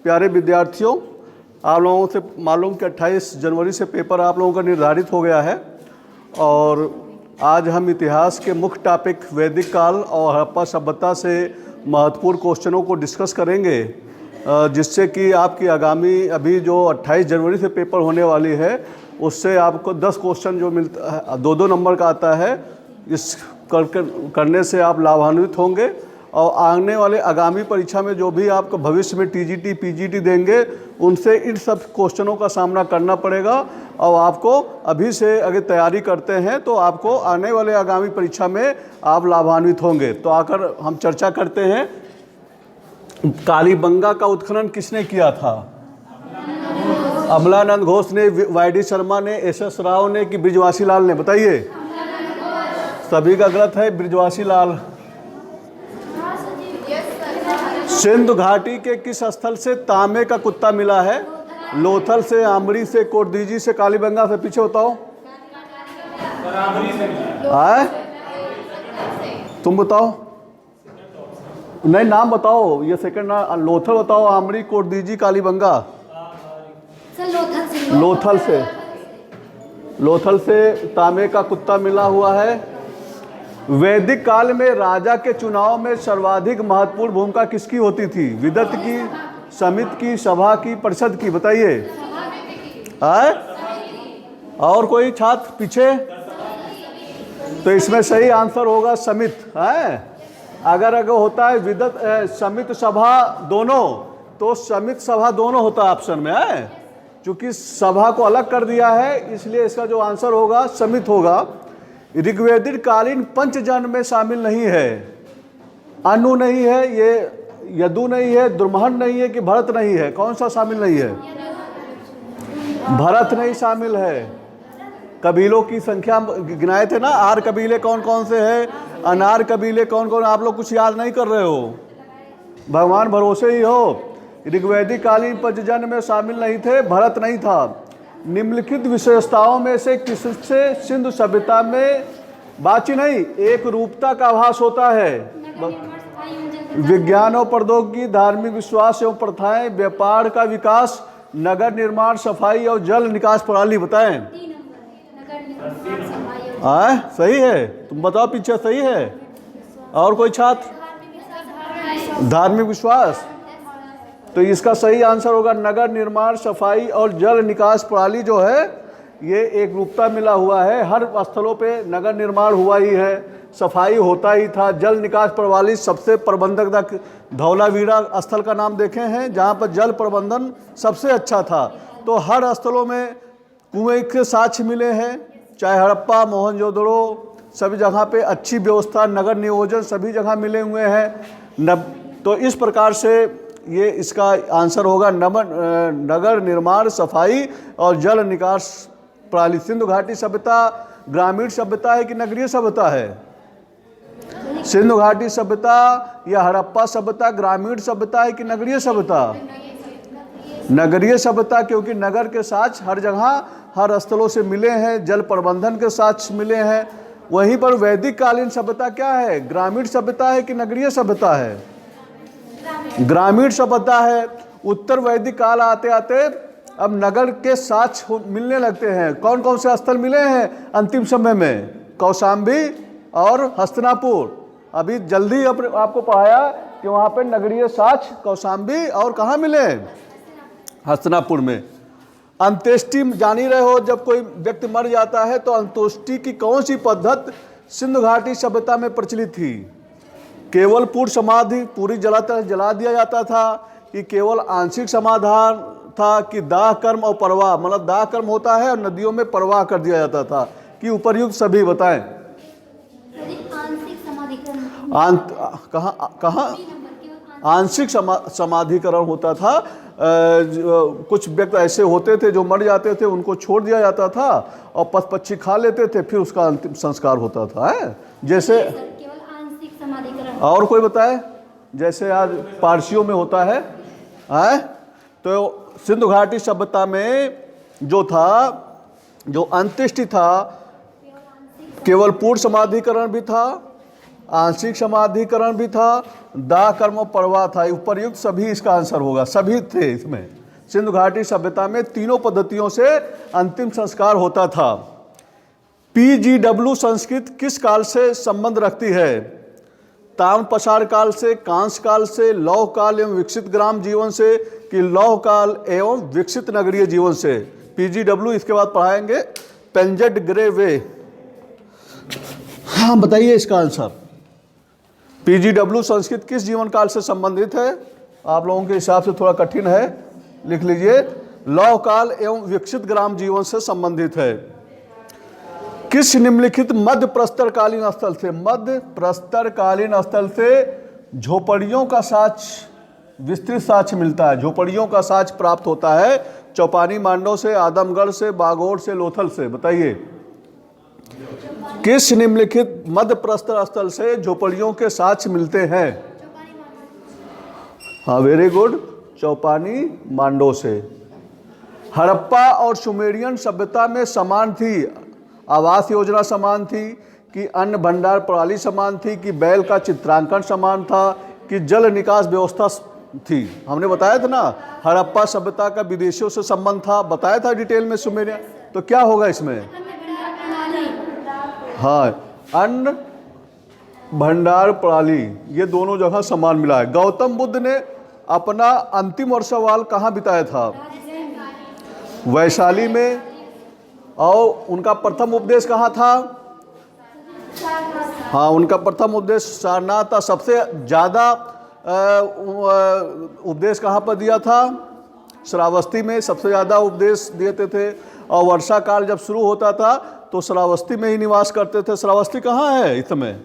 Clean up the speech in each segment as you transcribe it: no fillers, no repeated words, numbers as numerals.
प्यारे विद्यार्थियों, आप लोगों से मालूम कि 28 जनवरी से पेपर आप लोगों का निर्धारित हो गया है और आज हम इतिहास के मुख्य टॉपिक वैदिक काल और हड़प्पा सभ्यता से महत्वपूर्ण क्वेश्चनों को डिस्कस करेंगे, जिससे कि आपकी आगामी अभी जो 28 जनवरी से पेपर होने वाली है उससे आपको 10 क्वेश्चन जो मिलता है 2-2 नंबर का आता है, इस करने से आप लाभान्वित होंगे और आने वाले आगामी परीक्षा में जो भी आपको भविष्य में टीजीटी पीजीटी देंगे उनसे इन सब क्वेश्चनों का सामना करना पड़ेगा और आपको अभी से अगर तैयारी करते हैं तो आपको आने वाले आगामी परीक्षा में आप लाभान्वित होंगे। तो आकर हम चर्चा करते हैं, कालीबंगा का उत्खनन किसने किया था? अमलानंद घोष ने, वाई.डी. शर्मा ने, एस.एस. राव ने कि बृजवासी लाल ने? बताइए। सभी का गलत है, बृजवासी लाल। सिंधु घाटी के किस स्थल से तांबे का कुत्ता मिला है? लोथल से, आमरी से, कोटदीजी से, कालीबंगा से? पीछे बताओ। आए? तुम बताओ। नहीं, नाम बताओ, ये सेकंड नाम। लोथल बताओ, आमरी, कोटदीजी, कालीबंगा। लोथल से तांबे का कुत्ता मिला हुआ है। वैदिक काल में राजा के चुनाव में सर्वाधिक महत्वपूर्ण भूमिका किसकी होती थी? विदत की, समिति की, सभा की, परिषद की? बताइए। है? और कोई छात्र पीछे? तो इसमें सही आंसर होगा समिति। है? अगर होता है विदत समिति सभा दोनों, तो समिति सभा दोनों होता है ऑप्शन में। है? चूंकि सभा को अलग कर दिया है इसलिए इसका जो आंसर होगा समिति होगा। ऋग्वेदिक कालीन पंचजन में शामिल नहीं है। अनु नहीं है, ये यदु नहीं है, दुर्महन नहीं है कि भरत नहीं है? कौन सा शामिल नहीं है? भरत नहीं शामिल है। कबीलों की संख्या गिनाए थे ना, आर कबीले कौन कौन से हैं, अनार कबीले कौन कौन? आप लोग कुछ याद नहीं कर रहे हो, भगवान भरोसे ही हो। ऋग्वेदिक कालीन पंचजन में शामिल नहीं थे, भरत नहीं था। निम्नलिखित विशेषताओं में से किससे सिंधु सभ्यता में बाची नहीं एक रूपता का आभास होता है? विज्ञान और प्रौद्योगिकी, धार्मिक विश्वास एवं प्रथाएं, व्यापार का विकास, नगर निर्माण, सफाई और जल निकास प्रणाली? बताएं। सही है? तुम बताओ पीछे। सही है? और कोई छात्र? धार्मिक विश्वास। तो इसका सही आंसर होगा नगर निर्माण, सफाई और जल निकास प्रणाली जो है ये एक रूपता मिला हुआ है। हर स्थलों पे नगर निर्माण हुआ ही है, सफाई होता ही था। जल निकास प्रणाली सबसे प्रबंधक तक धौलावीरा स्थल का नाम देखे हैं जहाँ पर जल प्रबंधन सबसे अच्छा था। तो हर स्थलों में कुएं के साक्ष्य मिले हैं, चाहे हड़प्पा, मोहनजोदड़ो, सभी जगह पे अच्छी व्यवस्था, नगर नियोजन सभी जगह मिले हुए हैं। तो इस प्रकार से ये इसका आंसर होगा नगर निर्माण, सफाई और जल निकास प्रणाली। सिंधु घाटी सभ्यता ग्रामीण सभ्यता है कि नगरीय सभ्यता है? सिंधु घाटी सभ्यता या हड़प्पा सभ्यता ग्रामीण सभ्यता है कि नगरीय सभ्यता? नगरीय सभ्यता, क्योंकि नगर के साक्ष्य हर जगह हर स्थलों से मिले हैं, जल प्रबंधन के साक्ष्य मिले हैं। वहीं पर वैदिक कालीन सभ्यता क्या है? ग्रामीण सभ्यता है कि नगरीय सभ्यता है? ग्रामीण सभ्यता है। उत्तर वैदिक काल आते आते अब नगर के साक्ष्य मिलने लगते हैं। कौन कौन से स्थल मिले हैं अंतिम समय में? कौशाम्बी और हस्तिनापुर। अभी जल्दी आपको पढ़ाया कि वहाँ पे नगरीय साक्ष्य कौशाम्बी और कहाँ मिले? हस्तिनापुर में। अंत्येष्टि जान ही रहे हो, जब कोई व्यक्ति मर जाता है तो अंत्येष्टि की कौन सी पद्धति सिंधु घाटी सभ्यता में प्रचलित थी? केवल पूर्ण समाधि, पूरी जला दिया जाता था कि केवल आंशिक समाधान था कि दाह कर्म और प्रवाह, मतलब दाह कर्म होता है और नदियों में प्रवाह कर दिया जाता था कि उपर्युक्त? सभी बताएं। कहाँ आंशिक समाधिकरण होता था? कुछ व्यक्ति ऐसे होते थे जो मर जाते थे, उनको छोड़ दिया जाता था और पशु पक्षी खा लेते थे, फिर उसका अंतिम संस्कार होता था। है? जैसे और कोई बताए? जैसे आज पारसियों में होता है। तो सिंधु घाटी सभ्यता में जो था, जो अंत्येष्टि था, केवल पूर्ण समाधिकरण भी था आंशिक समाधिकरण भी था, दाह कर्म और परवाह था। उपर्युक्त सभी इसका आंसर होगा, सभी थे इसमें। सिंधु घाटी सभ्यता में तीनों पद्धतियों से अंतिम संस्कार होता था। PGW संस्कृत किस काल से संबंध रखती है? ताम्रपसार काल से, कांस्य काल से, लौह काल एवं विकसित ग्राम जीवन से कि लौह काल एवं विकसित नगरीय जीवन से? PGW इसके बाद पढ़ाएंगे। पेंजेड ग्रे वे, हाँ बताइए इसका आंसर। PGW संस्कृत किस जीवन काल से संबंधित है? आप लोगों के हिसाब से थोड़ा कठिन है, लिख लीजिए। लौह काल एवं विकसित ग्राम जीवन से संबंधित है। किस निम्नलिखित मध्य प्रस्तरकालीन स्थल से, मध्य प्रस्तरकालीन स्थल से झोपड़ियों का साक्ष, विस्तृत साक्ष्य मिलता है? झोपड़ियों का साक्ष्य प्राप्त होता है चौपानी मांडव से, आदमगढ़ से, बागोड़ से, लोथल से। बताइए किस निम्नलिखित मध्य प्रस्तर स्थल से झोपड़ियों के साक्ष्य मिलते हैं? हाँ वेरी गुड, चौपानी मांडो से। हड़प्पा और सुमेरियन सभ्यता में समान थी? आवास योजना समान थी कि अन्न भंडार प्रणाली समान थी कि बैल का चित्रांकन समान था कि जल निकास व्यवस्था थी? हमने बताया था ना, हड़प्पा सभ्यता का विदेशियों से संबंध था, बताया था डिटेल में सुमेरियन। तो क्या होगा इसमें? हाँ, अन्न भंडार प्रणाली, ये दोनों जगह समान मिला है। गौतम बुद्ध ने अपना अंतिम वर्ष सवाल कहाँ बिताया था? वैशाली में। और उनका प्रथम उपदेश कहाँ था? हाँ, उनका प्रथम उपदेश सारनाथ था। सबसे ज़्यादा उपदेश कहाँ पर दिया था? श्रावस्ती में सबसे ज़्यादा उपदेश देते थे। और वर्षा काल जब शुरू होता था तो श्रावस्ती में ही निवास करते थे। श्रावस्ती कहाँ है इस समय?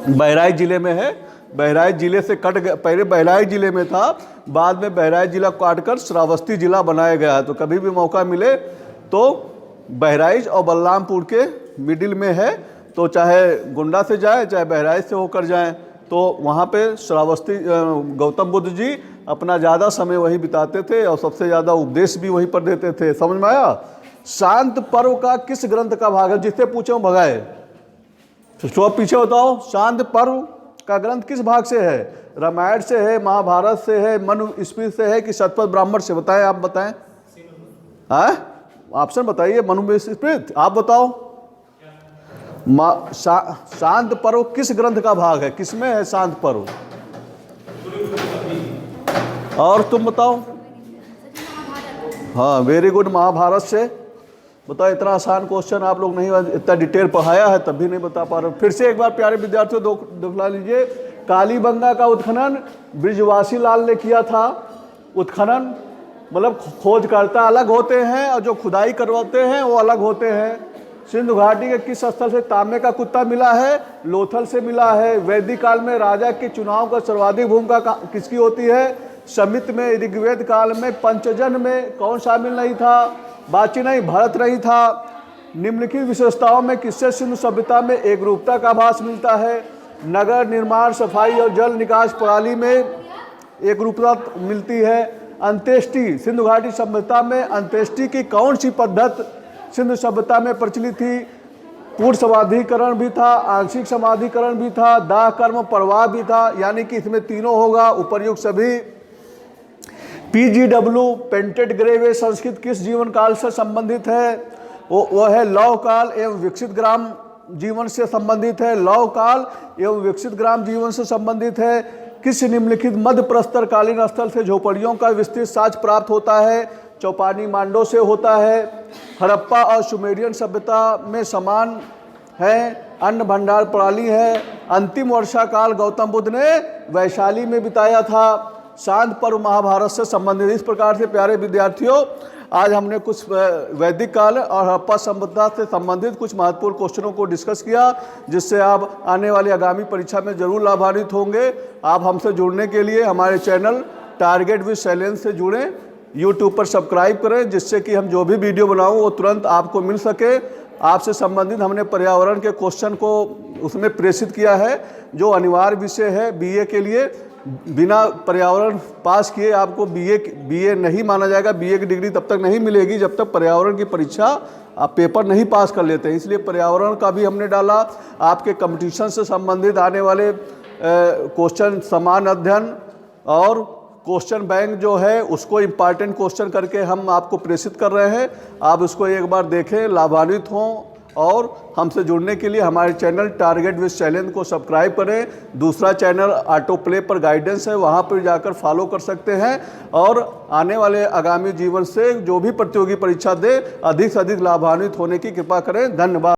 बहराइच जिले में है। बहराइच जिले से कट गया, पहले बहराइच जिले में था, बाद में बहराइच जिला काटकर श्रावस्ती जिला बनाया गया है। तो कभी भी मौका मिले तो बहराइच और बलरामपुर के मिडिल में है, तो चाहे गोंडा से जाए चाहे बहराइच से होकर जाएं, तो वहाँ पे श्रावस्ती गौतम बुद्ध जी अपना ज़्यादा समय वहीं बिताते थे और सबसे ज़्यादा उपदेश भी वहीं पर देते थे। समझ में आया? शांत पर्व का किस ग्रंथ का भाग है? जिससे पूछो भगाए, तो पीछे बताओ। शांत पर्व का ग्रंथ किस भाग से है? रामायण से है, महाभारत से है, मनुस्मृति से है कि शतपथ ब्राह्मण से? बताएं, आप बताएं। हाँ ऑप्शन बताइए। मनुस्मृति, आप बताओ। शांत पर्व किस ग्रंथ का भाग है? किसमें है शांत पर्व? और तुम बताओ। हाँ वेरी गुड, महाभारत से। बताओ, इतना आसान क्वेश्चन आप लोग नहीं, इतना डिटेल पढ़ाया है तब भी नहीं बता पा रहे। फिर से एक बार प्यारे विद्यार्थियों दिखला लीजिए। कालीबंगा का उत्खनन ब्रिजवासी लाल ने किया था। उत्खनन मतलब खोजकर्ता अलग होते हैं और जो खुदाई करवाते हैं वो अलग होते हैं। सिंधु घाटी के किस स्थल से तांबे का कुत्ता मिला है? लोथल से मिला है। वैदिक काल में राजा के चुनाव का सर्वाधिक भूमिका किसकी होती है? समित में। ऋग्वेद काल में पंचजन में कौन शामिल नहीं था? बाची नहीं, भरत नहीं था। निम्नलिखित विशेषताओं में किससे सिंधु सभ्यता में एक रूपता का आभास मिलता है? नगर निर्माण, सफाई और जल निकास प्रणाली में एक रूपता मिलती है। अंत्येष्टि, सिंधु घाटी सभ्यता में अंत्येष्टि की कौन सी पद्धति सिंधु सभ्यता में प्रचलित थी? पूर्ण समाधिकरण भी था, आंशिक समाधिकरण भी था, दाह कर्म परवाह भी था, यानी कि इसमें तीनों होगा, उपर्युक्त सभी। PGW पेंटेड ग्रे वे संस्कृत किस जीवन काल से संबंधित है? वो है लौह काल एवं विकसित ग्राम जीवन से संबंधित है। लौह काल एवं विकसित ग्राम जीवन से संबंधित है। किस निम्नलिखित मध्य प्रस्तर कालीन स्थल से झोपड़ियों का विस्तृत साक्ष्य प्राप्त होता है? चौपानी मांडो से होता है। हड़प्पा और सुमेरियन सभ्यता में समान है। अन्न भंडार प्रणाली है। अंतिम वर्षा काल गौतम बुद्ध ने वैशाली में बिताया था। शांत पर्व महाभारत से संबंधित। इस प्रकार से प्यारे विद्यार्थियों, आज हमने कुछ वैदिक काल और हड़प्पा सभ्यता से संबंधित कुछ महत्वपूर्ण क्वेश्चनों को डिस्कस किया, जिससे आप आने वाली आगामी परीक्षा में जरूर लाभान्वित होंगे। आप हमसे जुड़ने के लिए हमारे चैनल टारगेट विद शैलेंद्र से जुड़ें, यूट्यूब पर सब्सक्राइब करें, जिससे कि हम जो भी वीडियो बनाऊँ वो तुरंत आपको मिल सके। आपसे संबंधित हमने पर्यावरण के क्वेश्चन को उसमें प्रेषित किया है, जो अनिवार्य विषय है BA के लिए। बिना पर्यावरण पास किए आपको बीए नहीं माना जाएगा। बीए की डिग्री तब तक नहीं मिलेगी जब तक पर्यावरण की परीक्षा आप पेपर नहीं पास कर लेते हैं। इसलिए पर्यावरण का भी हमने डाला। आपके कंपटीशन से संबंधित आने वाले क्वेश्चन, समान अध्ययन और क्वेश्चन बैंक जो है उसको इम्पॉर्टेंट क्वेश्चन करके हम आपको प्रेषित कर रहे हैं। आप उसको एक बार देखें, लाभान्वित हों और हमसे जुड़ने के लिए हमारे चैनल टारगेट विद चैलेंज को सब्सक्राइब करें। दूसरा चैनल ऑटो प्ले पर गाइडेंस है, वहाँ पर जाकर फॉलो कर सकते हैं और आने वाले आगामी जीवन से जो भी प्रतियोगी परीक्षा दे अधिक से अधिक लाभान्वित होने की कृपा करें। धन्यवाद।